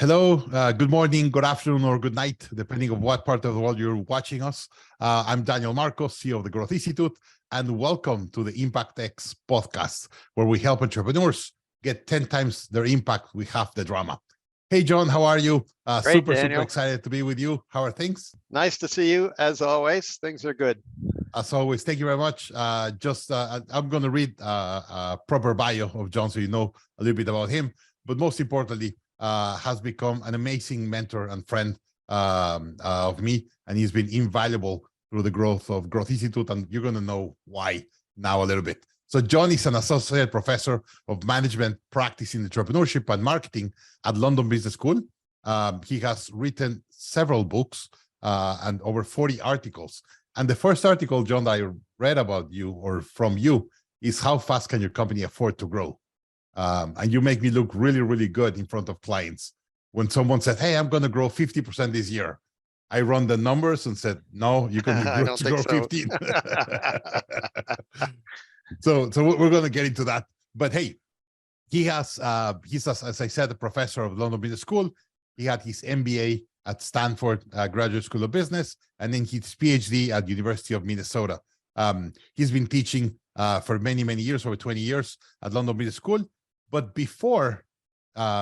Hello, good morning, good afternoon, or good night, depending on what part of the world you're watching us. I'm Daniel Marcos, CEO of the Growth Institute, and welcome to the Impact X podcast, where we help entrepreneurs get 10 times their impact with half the drama. Hey, John, how are you? Great, super Daniel. excited to be with you. How are things? Nice to see you, as always. Things are good. As always, thank you very much. I'm going to read a proper bio of John so you know a little bit about him, but most importantly, has become an amazing mentor and friend of me, and he's been invaluable through the growth of Growth Institute, and you're going to know why now a little bit. So John is an associate professor of management practice in entrepreneurship and marketing at London Business School. He has written several books and over 40 articles. And the first article, John, that I read about you or from you is how fast can your company afford to grow? And you make me look really, really good in front of clients. When someone said, hey, I'm going to grow 50% this year, I run the numbers and said, no, you can grow 15. So we're going to get into that. But hey, he's, as I said, a professor of London Business School. He had his MBA at Stanford Graduate School of Business, and then his PhD at University of Minnesota. He's been teaching for many, many years, over 20 years at London Business School. But before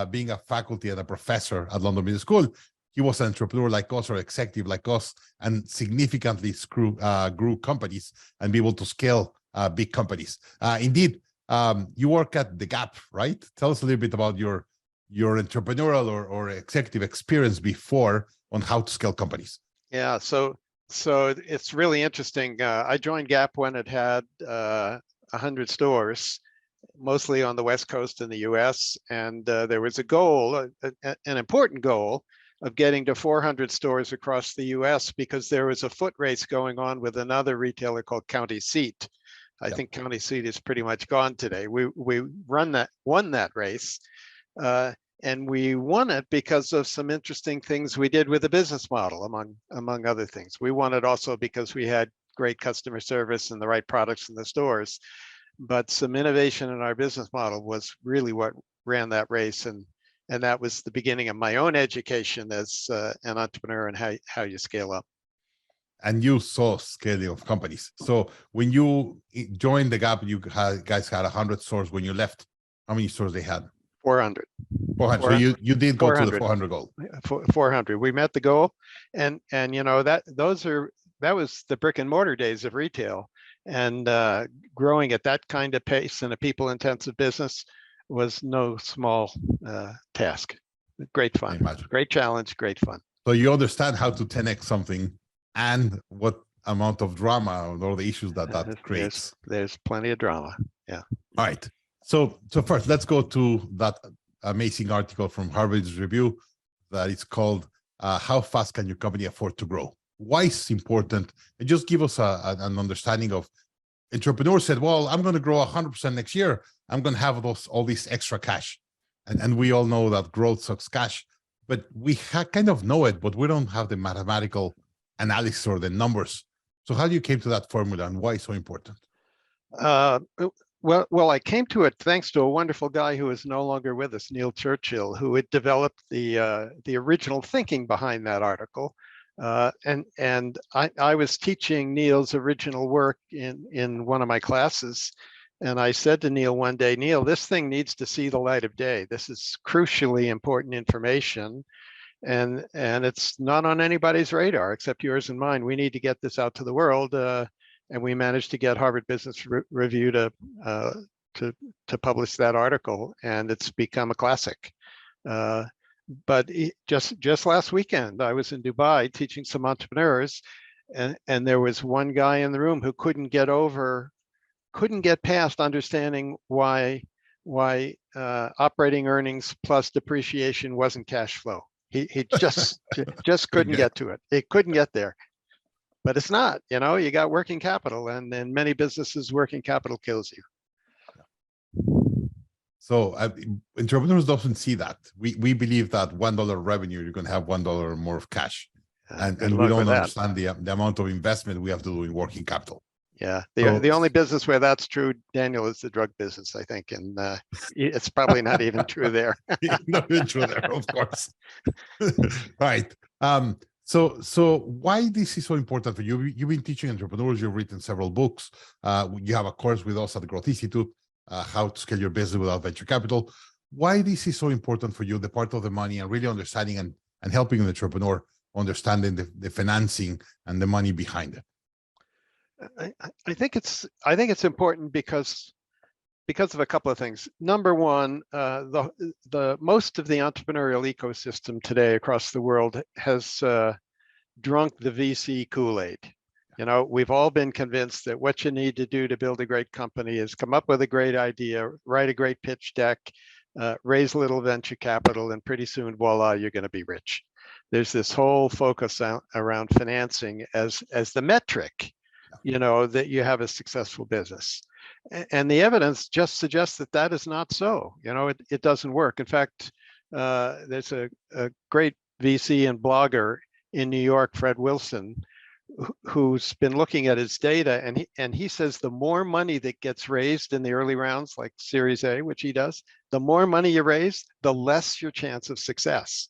being a faculty and a professor at London Business School, he was an entrepreneur like us or executive like us, and significantly grew companies and be able to scale big companies. Indeed, you work at The Gap, right? Tell us a little bit about your entrepreneurial or executive experience before on how to scale companies. Yeah, so it's really interesting. I joined Gap when it had 100 stores, mostly on the West Coast in the US. And there was a goal, an important goal, of getting to 400 stores across the US because there was a foot race going on with another retailer called County Seat. I think County Seat is pretty much gone today. We won that race. And we won it because of some interesting things we did with the business model, among other things. We won it also because we had great customer service and the right products in the stores. But some innovation in our business model was really what ran that race. And that was the beginning of my own education as an entrepreneur and how you scale up. And you saw scaling of companies. So when you joined The Gap, you guys had 100 stores. When you left, how many stores they had? 400. 400. So you did go to the 400 goal. 400. We met the goal, and you know that was the brick and mortar days of retail, and growing at that kind of pace in a people-intensive business was no small task. Great fun, great challenge, great fun. So you understand how to 10x something, and what amount of drama and all the issues that creates. There's plenty of drama. Yeah. All right. So first, let's go to that amazing article from Harvard's Review that is called How Fast Can Your Company Afford to Grow? Why is it important? And just give us an understanding of entrepreneurs said, well, I'm going to grow 100% next year. I'm going to have all this extra cash. And we all know that growth sucks cash, but we kind of know it, but we don't have the mathematical analysis or the numbers. So how do you came to that formula and why it's so important? Well, I came to it thanks to a wonderful guy who is no longer with us, Neil Churchill, who had developed the original thinking behind that article. And I was teaching Neil's original work in one of my classes. And I said to Neil one day, Neil, this thing needs to see the light of day. This is crucially important information. And it's not on anybody's radar except yours and mine. We need to get this out to the world. And we managed to get Harvard Business Review to publish that article, and it's become a classic. But just last weekend, I was in Dubai teaching some entrepreneurs, and there was one guy in the room who couldn't get past understanding why operating earnings plus depreciation wasn't cash flow. He just couldn't get to it. He couldn't get there. But it's not, you got working capital, and in many businesses, working capital kills you. So entrepreneurs don't see that. We believe that $1 revenue, you're going to have $1 more of cash. And we don't understand the amount of investment we have to do in working capital. Yeah. So, The only business where that's true, Daniel, is the drug business, I think. And it's probably not even true there. not even true there, of course. Right. So why this is so important for you? You've been teaching entrepreneurs. You've written several books. You have a course with us at the Growth Institute, how to scale your business without venture capital. Why this is so important for you, the part of the money, and really understanding and helping an entrepreneur understanding the financing and the money behind it. I think it's important because of a couple of things. Number one, the most of the entrepreneurial ecosystem today across the world has drunk the VC Kool-Aid. You know, we've all been convinced that what you need to do to build a great company is come up with a great idea, write a great pitch deck, raise a little venture capital, and pretty soon, voila, you're going to be rich. There's this whole focus around financing as the metric, you know, that you have a successful business. And the evidence just suggests that that is not so. You know, it doesn't work. In fact, there's a great VC and blogger in New York, Fred Wilson, who's been looking at his data, and he says the more money that gets raised in the early rounds, like Series A, which he does, the more money you raise, the less your chance of success.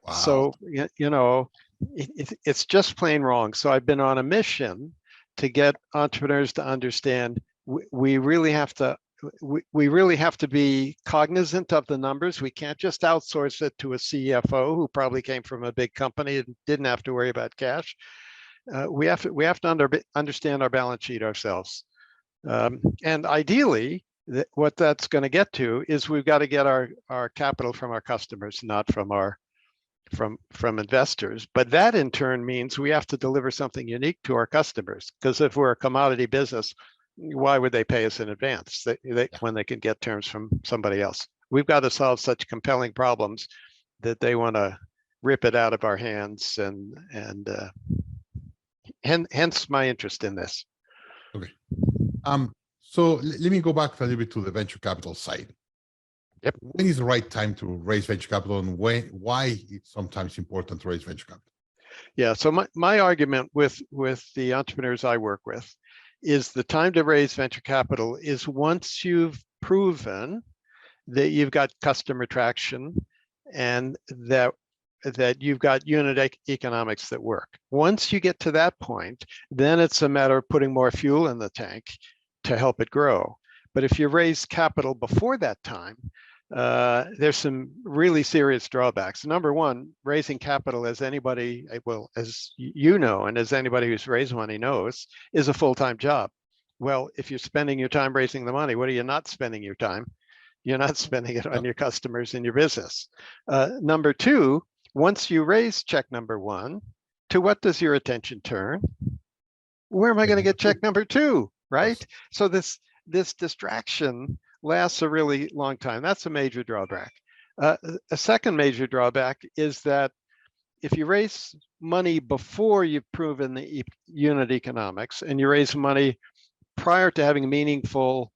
Wow. So, you know, it's just plain wrong. So I've been on a mission to get entrepreneurs to understand we really have to be cognizant of the numbers. We can't just outsource it to a CFO who probably came from a big company and didn't have to worry about cash. We have to understand our balance sheet ourselves. And ideally, what that's going to get to is we've got to get our capital from our customers, not from investors. But that in turn means we have to deliver something unique to our customers, because if we're a commodity business, why would they pay us in advance when they can get terms from somebody else? We've got to solve such compelling problems that they want to rip it out of our hands, and hence my interest in this. Okay. So let me go back a little bit to the venture capital side. Yep. When is the right time to raise venture capital, and why it's sometimes important to raise venture capital? Yeah. So my argument with the entrepreneurs I work with is the time to raise venture capital is once you've proven that you've got customer traction and that you've got unit economics that work. Once you get to that point, then it's a matter of putting more fuel in the tank to help it grow. But if you raise capital before that time, there's some really serious drawbacks. Number one, raising capital, as anybody, well, as you know, and as anybody who's raised money knows, is a full-time job. Well, if you're spending your time raising the money, what are you not spending your time? You're not spending it on your customers and your business. Number two, once you raise check number one, to what does your attention turn? Where am I going to get check number two, right? So this distraction lasts a really long time. That's a major drawback. A second major drawback is that if you raise money before you've proven the unit economics, and you raise money prior to having meaningful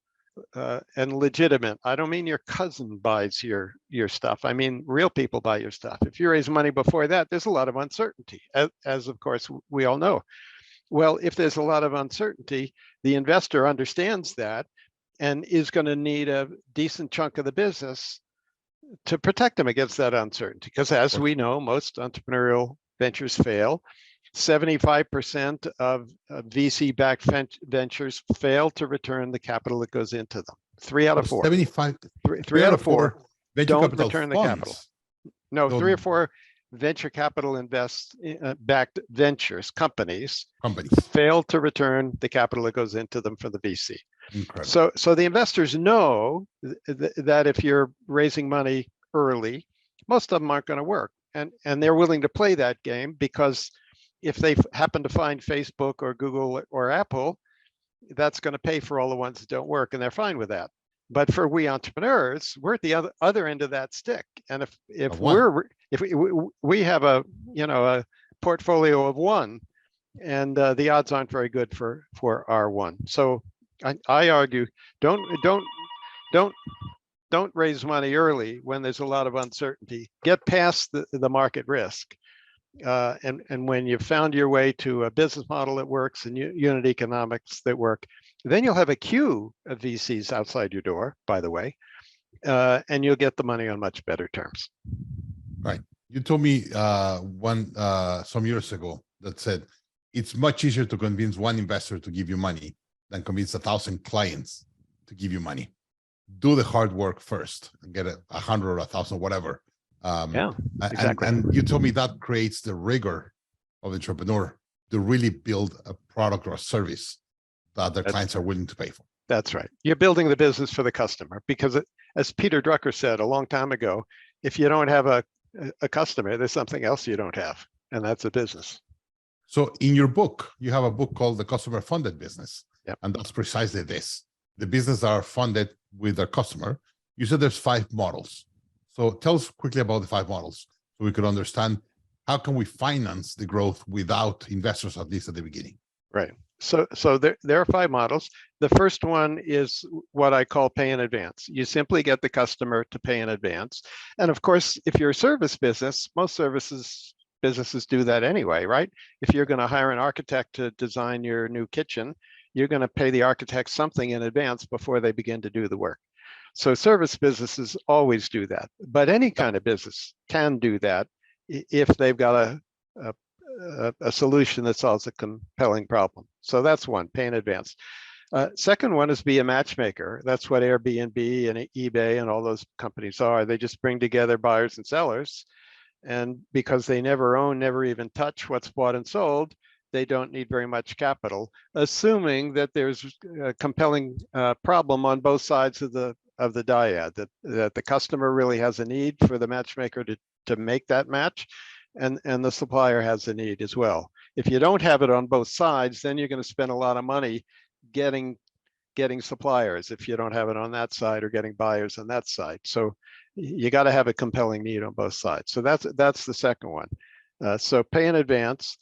and legitimate, I don't mean your cousin buys your stuff, I mean real people buy your stuff. If you raise money before that, there's a lot of uncertainty, as of course we all know. Well, if there's a lot of uncertainty, the investor understands that and is going to need a decent chunk of the business to protect them against that uncertainty. Because as we know, most entrepreneurial ventures fail. 75% of VC-backed ventures fail to return the capital that goes into them. 3 out of 4. 75. Three out of 4 don't return the capital. No, 3 or 4 venture capital backed ventures, companies fail to return the capital that goes into them from the VC. Incredible. So the investors know that if you're raising money early, most of them aren't going to work, and they're willing to play that game, because if they happen to find Facebook or Google or Apple, that's going to pay for all the ones that don't work, and they're fine with that. But for we entrepreneurs, we're at the other end of that stick, and if we have a portfolio of one, and the odds aren't very good for our one. So I argue, don't raise money early when there's a lot of uncertainty. Get past the market risk, And when you've found your way to a business model that works and unit economics that work, then you'll have a queue of VCs outside your door, by the way, and you'll get the money on much better terms. Right. You told me some years ago that said it's much easier to convince one investor to give you money than convince 1,000 clients to give you money. Do the hard work first and get 100 or 1,000, whatever. Yeah, exactly. And you told me that creates the rigor of the entrepreneur to really build a product or a service that their clients are willing to pay for. That's right. You're building the business for the customer because, as Peter Drucker said a long time ago, if you don't have a customer, there's something else you don't have, and that's a business. So in your book, you have a book called The Customer Funded Business. Yep. And that's precisely this. The business are funded with their customer. You said there's 5 models. So tell us quickly about the 5 models so we could understand how can we finance the growth without investors, at least at the beginning. Right. So there are 5 models. The first one is what I call pay in advance. You simply get the customer to pay in advance. And of course, if you're a service business, most businesses do that anyway, right? If you're going to hire an architect to design your new kitchen, you're going to pay the architect something in advance before they begin to do the work. So service businesses always do that, but any kind of business can do that if they've got a solution that solves a compelling problem. So that's one, pay in advance. Second one is be a matchmaker. That's what Airbnb and eBay and all those companies are. They just bring together buyers and sellers. And because they never own, never even touch what's bought and sold, they don't need very much capital, assuming that there's a compelling problem on both sides of the dyad, that the customer really has a need for the matchmaker to make that match, and the supplier has a need as well. If you don't have it on both sides, then you're going to spend a lot of money getting suppliers if you don't have it on that side, or getting buyers on that side. So you got to have a compelling need on both sides. So that's the second one. So pay in advance.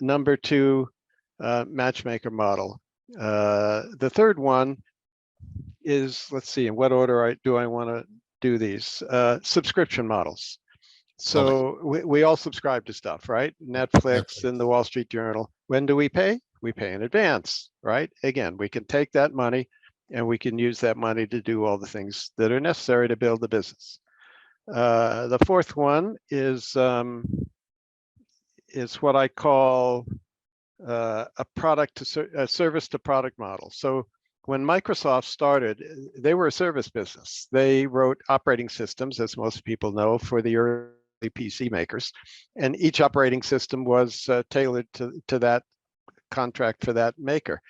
Number 2, matchmaker model. The third one is, let's see, in what order do I want to do these? Subscription models. So we all subscribe to stuff, right? Netflix and the Wall Street Journal. When do we pay? We pay in advance, right? Again, we can take that money and we can use that money to do all the things that are necessary to build the business. The fourth one is what I call a service to product model. So when Microsoft started, they were a service business. They wrote operating systems, as most people know, for the early PC makers, and each operating system was tailored to that contract for that maker.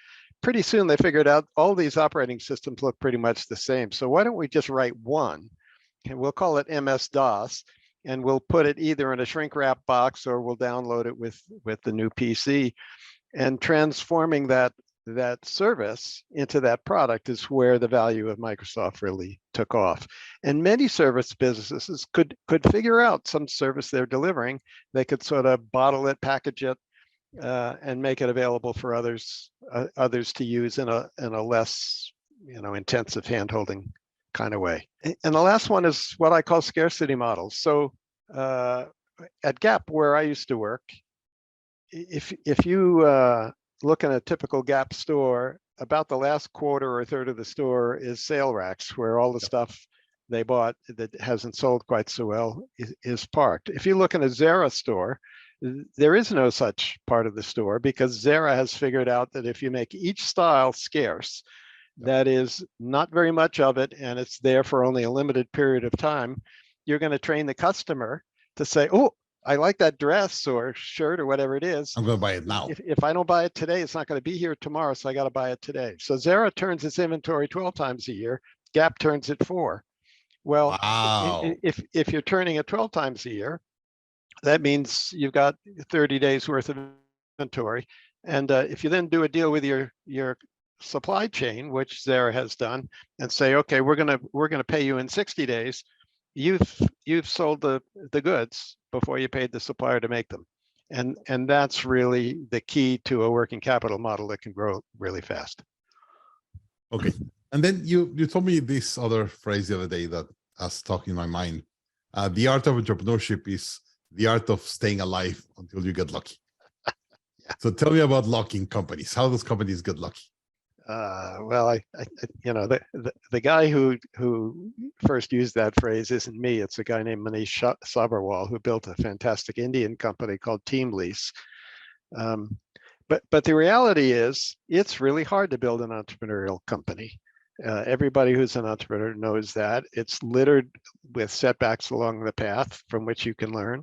Pretty soon they figured out all these operating systems look pretty much the same. So why don't we just write one, and we'll call it MS-DOS, and we'll put it either in a shrink wrap box or we'll download it with the new PC. And transforming that service into that product is where the value of Microsoft really took off. And many service businesses could figure out some service they're delivering. They could sort of bottle it, package it, and make it available for others to use in a less intensive hand-holding kind of way. And the last one is what I call scarcity models. So at Gap, where I used to work, if you look in a typical Gap store, about the last quarter or third of the store is sale racks, where all the stuff they bought that hasn't sold quite so well is parked. If you look in a Zara store, there is no such part of the store, because Zara has figured out that if you make each style scarce, that is not very much of it, and it's there for only a limited period of time, you're going to train the customer to say, oh, I like that dress or shirt or whatever it is. I'm going to buy it now. If I don't buy it today, it's not going to be here tomorrow, so I got to buy it today. So Zara turns its inventory 12 times a year. Gap turns it 4. Well, wow. if you're turning it 12 times a year, that means you've got 30 days worth of inventory. And if you then do a deal with your supply chain, which Zara has done, and say, okay, we're gonna pay you in 60 days, you've sold the goods before you paid the supplier to make them. And that's really the key to a working capital model that can grow really fast. Okay. And then you told me this other phrase the other day that has stuck in my mind. The art of entrepreneurship is the art of staying alive until you get lucky. Yeah. So tell me about locking companies. How those companies get lucky? Well, the guy who first used that phrase isn't me. It's a guy named Manish Sabharwal who built a fantastic Indian company called Team Lease. But the reality is, it's really hard to build an entrepreneurial company. Everybody who's an entrepreneur knows that. It's littered with setbacks along the path from which you can learn.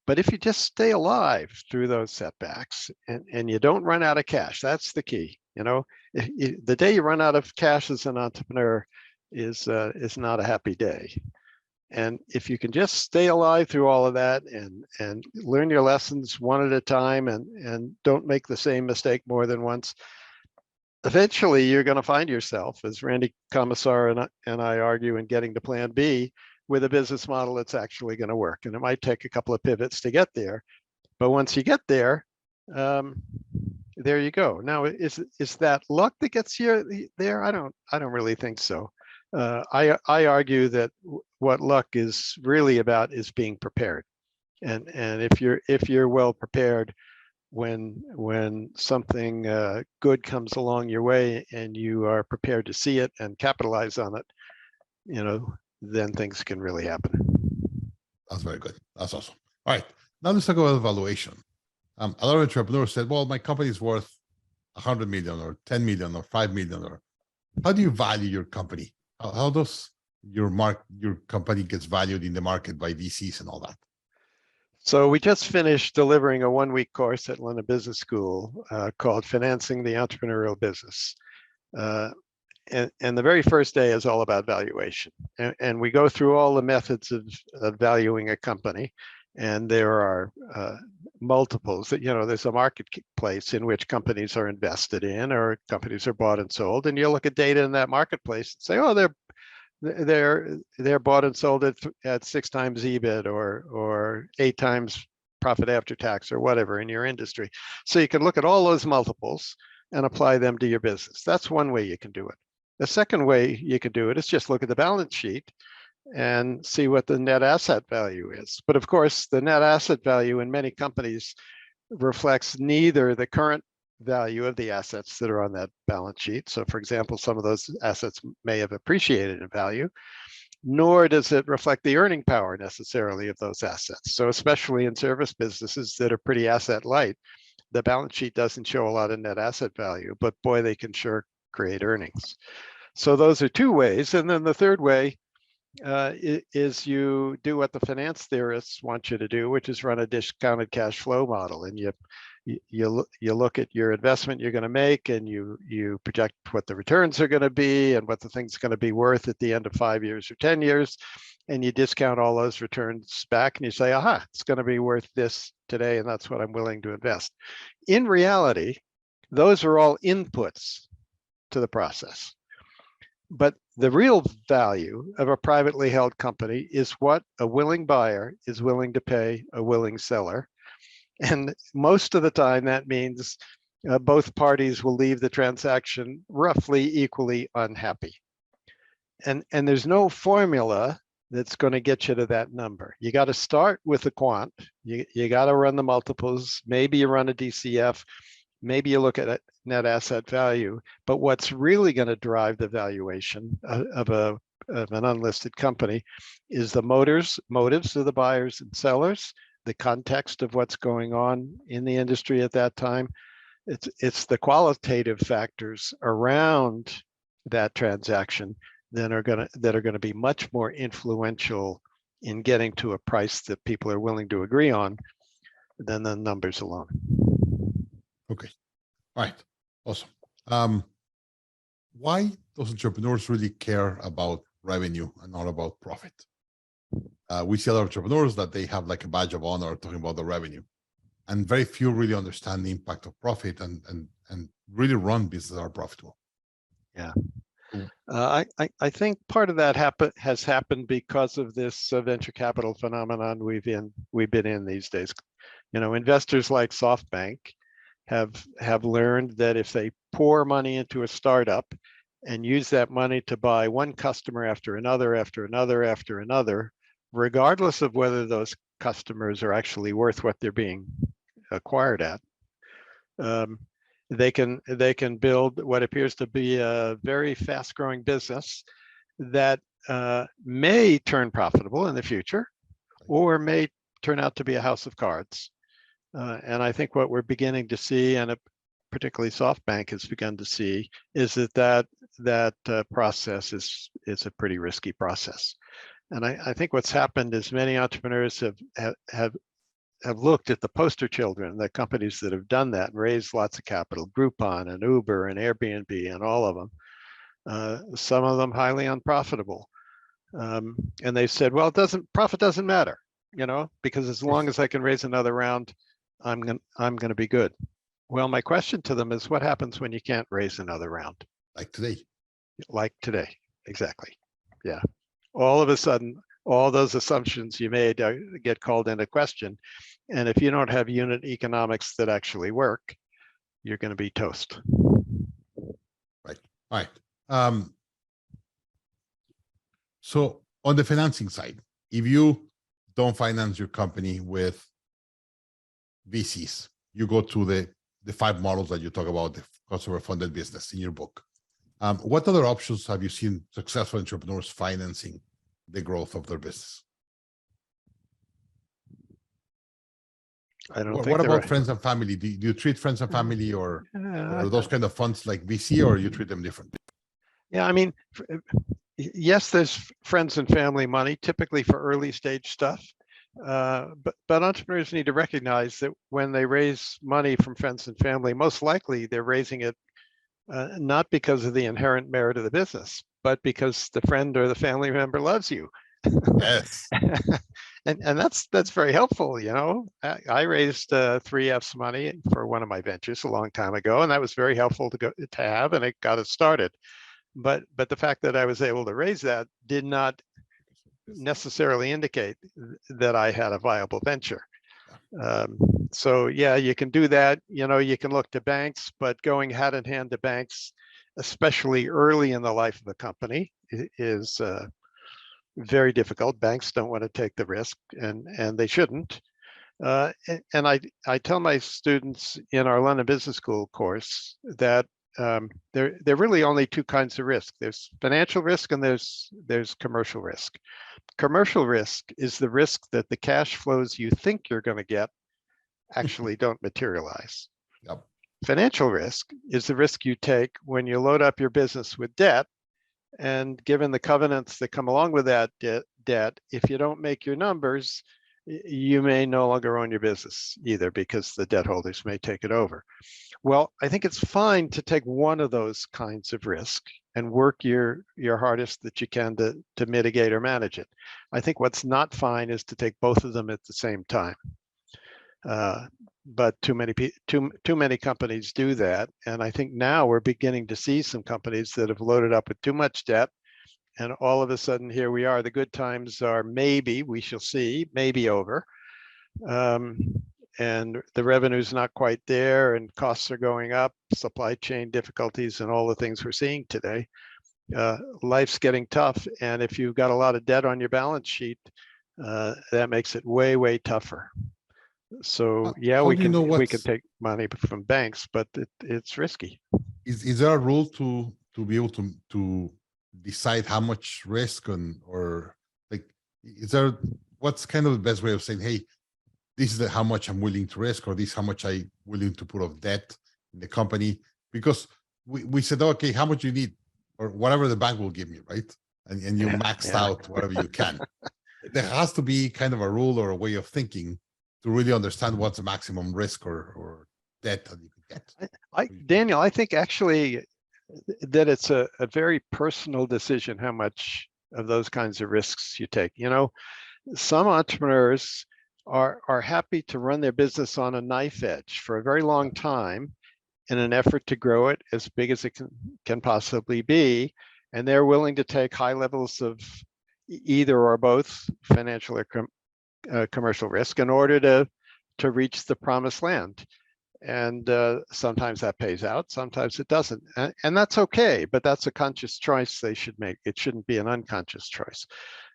But if you just stay alive through those setbacks and you don't run out of cash, that's the key. The day you run out of cash as an entrepreneur is not a happy day. And if you can just stay alive through all of that and learn your lessons one at a time and don't make the same mistake more than once, eventually you're going to find yourself, as Randy Commissar and I argue, in getting to plan B with a business model that's actually going to work. And it might take a couple of pivots to get there. But once you get there, there you go. Now, is that luck that gets you there? I don't really think so. I argue that what luck is really about is being prepared. And if you're well prepared, when something good comes along your way and you are prepared to see it and capitalize on it, then things can really happen. That's very good. That's awesome. All right. Now let's talk about valuation. A lot of entrepreneurs said, well, my company is worth 100 million or 10 million or 5 million. Or how do you value your company? How does your company gets valued in the market by VCs and all that? So we just finished delivering a one-week course at London Business School called Financing the Entrepreneurial Business. And the very first day is all about valuation. And we go through all the methods of valuing a company. And there are multiples. There's a marketplace in which companies are invested in, or companies are bought and sold. And you look at data in that marketplace and say, oh, they're bought and sold at 6 times EBIT or 8 times profit after tax or whatever in your industry. So you can look at all those multiples and apply them to your business. That's one way you can do it. The second way you can do it is just look at the balance sheet and see what the net asset value is. But of course, the net asset value in many companies reflects neither the current value of the assets that are on that balance sheet. So for example, some of those assets may have appreciated in value, nor does it reflect the earning power necessarily of those assets. So especially in service businesses that are pretty asset light, the balance sheet doesn't show a lot of net asset value, but boy, they can sure create earnings. So those are two ways. And then the third way is you do what the finance theorists want you to do, which is run a discounted cash flow model. And you look at your investment you're going to make, and you project what the returns are going to be and what the thing's going to be worth at the end of 5 years or 10 years. And you discount all those returns back and you say, aha, it's going to be worth this today, and that's what I'm willing to invest. In reality, those are all inputs to the process. But the real value of a privately held company is what a willing buyer is willing to pay a willing seller. And most of the time, that means both parties will leave the transaction roughly equally unhappy. And there's no formula that's going to get you to that number. You got to start with the quant. You got to run the multiples. Maybe you run a DCF. Maybe you look at a net asset value. But what's really going to drive the valuation of an unlisted company is the motives of the buyers and sellers, the context of what's going on in the industry at that time. It's the qualitative factors around that transaction that are going to be much more influential in getting to a price that people are willing to agree on than the numbers alone. Okay. All right. Awesome. Why does entrepreneurs really care about revenue and not about profit? We see a lot of entrepreneurs that they have like a badge of honor talking about the revenue, and very few really understand the impact of profit and really run businesses that are profitable. Yeah. I think part of that has happened because of this venture capital phenomenon we've been in these days. Investors like SoftBank have learned that if they pour money into a startup and use that money to buy one customer after another, regardless of whether those customers are actually worth what they're being acquired at. They can build what appears to be a very fast-growing business that may turn profitable in the future, or may turn out to be a house of cards. And I think what we're beginning to see, and particularly SoftBank has begun to see, is that process is a pretty risky process. And I think what's happened is many entrepreneurs have looked at the poster children, the companies that have done that and raised lots of capital, Groupon and Uber and Airbnb and all of them. Some of them highly unprofitable. And they said, well, profit doesn't matter, because as long as I can raise another round, I'm going to be good. Well, my question to them is, what happens when you can't raise another round? Like today. Like today, exactly. Yeah. All of a sudden, all those assumptions you made get called into question. And if you don't have unit economics that actually work, you're going to be toast. Right. All right. So on the financing side, if you don't finance your company with VCs, you go to the 5 models that you talk about, the customer funded business in your book. What other options have you seen successful entrepreneurs financing the growth of their business? I don't think. What about friends and family? Do you treat friends and family or those kind of funds like VC, or you treat them differently? Yeah, I mean, yes, there's friends and family money, typically for early stage stuff. But entrepreneurs need to recognize that when they raise money from friends and family, most likely they're raising it not because of the inherent merit of the business, but because the friend or the family member loves you. Yes. and that's very helpful. I raised 3F's money for one of my ventures a long time ago, and that was very helpful to have, and it got us started. But the fact that I was able to raise that did not necessarily indicate that I had a viable venture. So yeah, you can do that. You can look to banks, but going hand in hand to banks, especially early in the life of a company, is very difficult. Banks don't want to take the risk, and they shouldn't. And I tell my students in our London Business School course that there are really only 2 kinds of risk. There's financial risk and there's commercial risk. Commercial risk is the risk that the cash flows you think you're going to get actually don't materialize. Yep. Financial risk is the risk you take when you load up your business with debt, and given the covenants that come along with that debt, if you don't make your numbers, you may no longer own your business either, because the debt holders may take it over. Well, I think it's fine to take one of those kinds of risk and work your hardest that you can to mitigate or manage it. I think what's not fine is to take both of them at the same time. But too many companies do that, and I think now we're beginning to see some companies that have loaded up with too much debt, and all of a sudden here we are. The good times are maybe, we shall see, maybe over. And the revenue's not quite there, and costs are going up, supply chain difficulties, and all the things we're seeing today. Life's getting tough, and if you've got a lot of debt on your balance sheet, that makes it way, way tougher. So yeah, we can take money from banks, but it's risky. Is there a rule to be able to decide how much risk or like, what's kind of the best way of saying, hey, this is how much I'm willing to risk, or this is how much I'm willing to put of debt in the company? Because we said, okay, how much you need, or whatever the bank will give me, right? And you maxed out whatever you can. There has to be kind of a rule or a way of thinking to really understand what's the maximum risk or debt that you can get. Daniel, I think actually that it's a very personal decision how much of those kinds of risks you take. Some entrepreneurs are happy to run their business on a knife edge for a very long time in an effort to grow it as big as it can possibly be, and they're willing to take high levels of either or both financial or commercial risk in order to reach the promised land. And sometimes that pays out, sometimes it doesn't, and that's okay, but that's a conscious choice they should make. It shouldn't be an unconscious choice.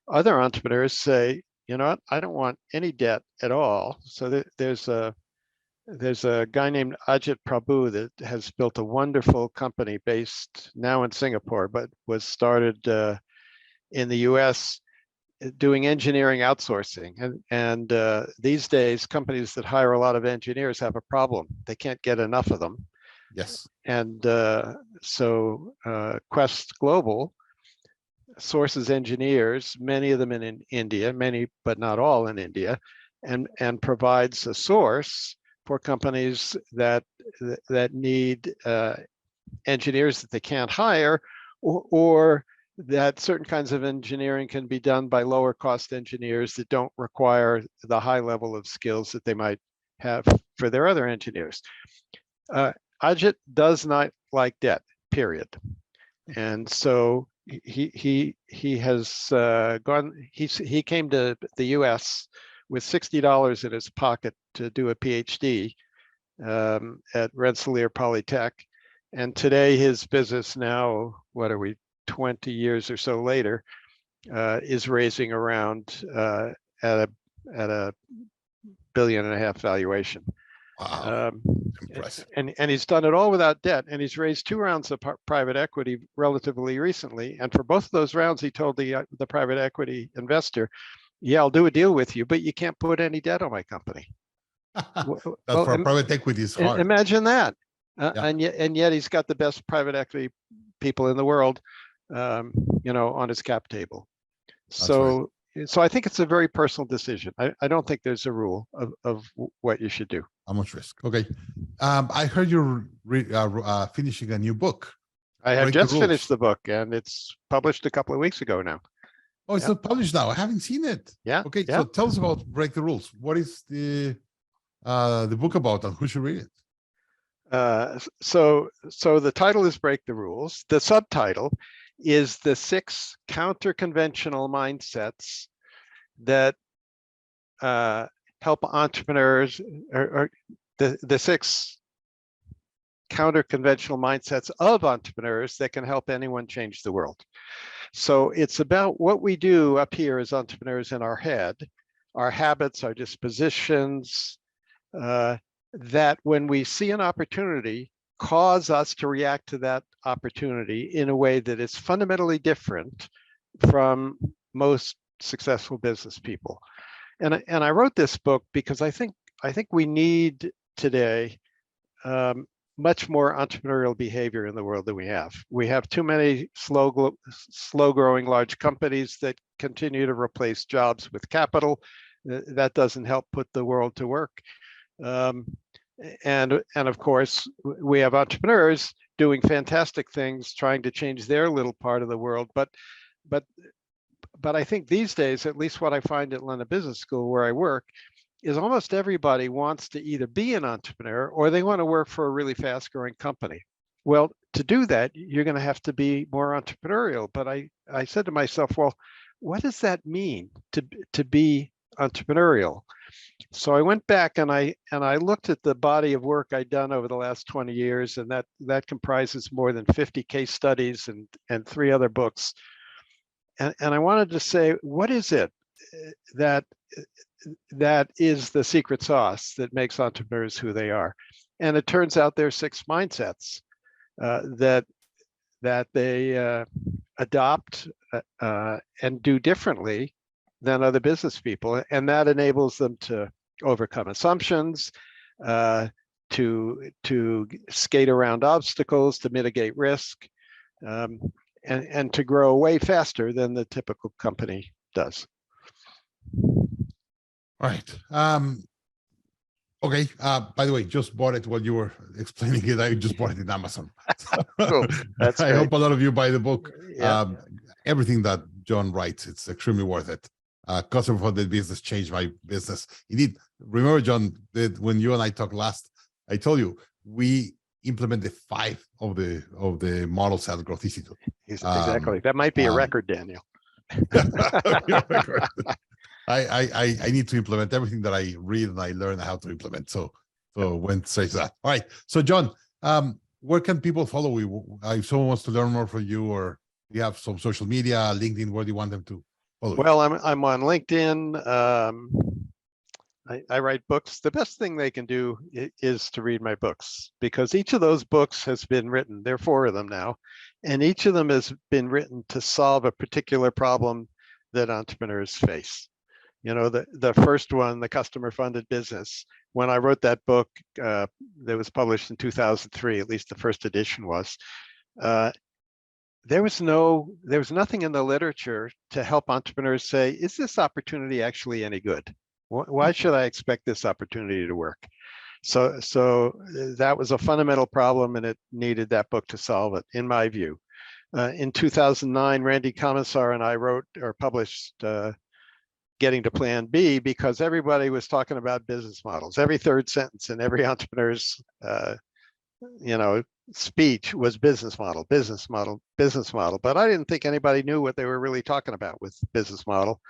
Other entrepreneurs say, you know what, I don't want any debt at all. So there's a guy named Ajit Prabhu that has built a wonderful company based now in Singapore, but was started in the US doing engineering outsourcing. And these days, companies that hire a lot of engineers have a problem. They can't get enough of them. Yes. And so Quest Global sources engineers, many of them in India, many but not all in India, and provides a source for companies that need engineers that they can't hire, or that certain kinds of engineering can be done by lower cost engineers that don't require the high level of skills that they might have for their other engineers. Ajit does not like debt, period. And so he has he came to the US with $60 in his pocket to do a PhD at Rensselaer Polytech. And today his business now, what are we, 20 years or so later, is raising around at a $1.5 billion valuation. Wow. Impressive. And he's done it all without debt, and he's raised 2 rounds of private equity relatively recently. And for both of those rounds, he told the private equity investor, "Yeah, I'll do a deal with you, but you can't put any debt on my company." That's for private equity is hard. Imagine that. Yeah. And yet he's got the best private equity people in the world, you know, on his cap table. So I think it's a very personal decision. I don't think there's a rule of what you should do. How much risk? Okay. I heard you're finishing a new book. I have just finished the book, and it's published a couple of weeks ago now. Oh, it's not published now. I haven't seen it. Yeah. Okay. Yeah. So tell us about Break the Rules. What is the book about, and who should read it? So the title is Break the Rules. The subtitle is the 6 counter-conventional mindsets that help entrepreneurs, or the 6 counter-conventional mindsets of entrepreneurs that can help anyone change the world. So it's about what we do up here as entrepreneurs in our head, our habits, our dispositions, that when we see an opportunity, cause us to react to that opportunity in a way that is fundamentally different from most successful business people. And I wrote this book because I think we need today much more entrepreneurial behavior in the world than we have. We have too many slow growing large companies that continue to replace jobs with capital. That doesn't help put the world to work. And of course, we have entrepreneurs doing fantastic things, trying to change their little part of the world. But I think these days, at least what I find at London Business School, where I work, is almost everybody wants to either be an entrepreneur or they want to work for a really fast growing company. Well, to do that, you're going to have to be more entrepreneurial. But I said to myself, well, what does that mean to be entrepreneurial? So I went back and I looked at the body of work I'd done over the last 20 years, and that comprises more than 50 case studies and 3 other books. And I wanted to say, what is it that is the secret sauce that makes entrepreneurs who they are? And it turns out there are 6 mindsets that they adopt and do differently than other business people, and that enables them to overcome assumptions, to skate around obstacles, to mitigate risk, and to grow way faster than the typical company does. All right. Okay. By the way, just bought it while you were explaining it. I just bought it in Amazon. Cool. That's I great. hope a lot of you buy the book. Yeah. Everything that John writes, it's extremely worth it. Customer-funded business changed my business. Indeed, remember, John, that when you and I talked last, I told you we implemented 5 of the models at Growth Institute. Exactly. That might be a record, Daniel. I need to implement everything that I read and I learn how to implement. So went straight to that. All right. So John, where can people follow you? If someone wants to learn more from you, or you have some social media, LinkedIn, where do you want them to follow you? Well, I'm on LinkedIn. I write books. The best thing they can do is to read my books, because each of those books has been written. There are 4 of them now, and each of them has been written to solve a particular problem that entrepreneurs face. You know, the first one, The Customer Funded Business, when I wrote that book, that was published in 2003, at least the first edition was, there was nothing in the literature to help entrepreneurs say, is this opportunity actually any good? Why should I expect this opportunity to work? So that was a fundamental problem, and it needed that book to solve it, in my view. In 2009, Randy Commissar and I wrote or published Getting to Plan B, because everybody was talking about business models. Every third sentence in every entrepreneur's speech was business model, business model, business model. But I didn't think anybody knew what they were really talking about with business model.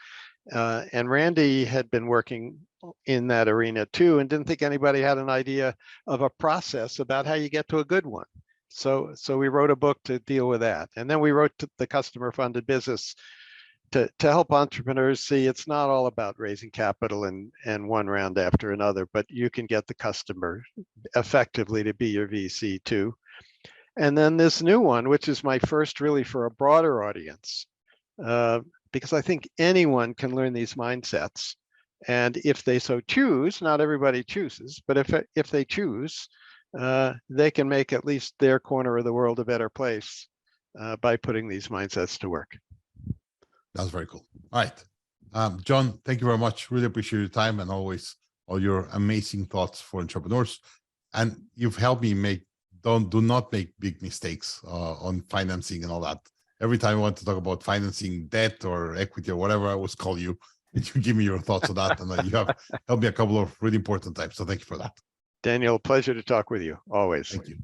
And Randy had been working in that arena too, and didn't think anybody had an idea of a process about how you get to a good one. So we wrote a book to deal with that. And then we wrote The Customer Funded Business to help entrepreneurs see it's not all about raising capital and one round after another, but you can get the customer effectively to be your VC too. And then this new one, which is my first really for a broader audience, because I think anyone can learn these mindsets. And if they so choose, not everybody chooses, but if they choose, they can make at least their corner of the world a better place by putting these mindsets to work. That's very cool. All right. John, thank you very much. Really appreciate your time and always all your amazing thoughts for entrepreneurs. And you've helped me do not make big mistakes on financing and all that. Every time I want to talk about financing debt or equity or whatever, I always call you and you give me your thoughts on that. And you have helped me a couple of really important times. So thank you for that. Daniel, pleasure to talk with you, always. Thank you.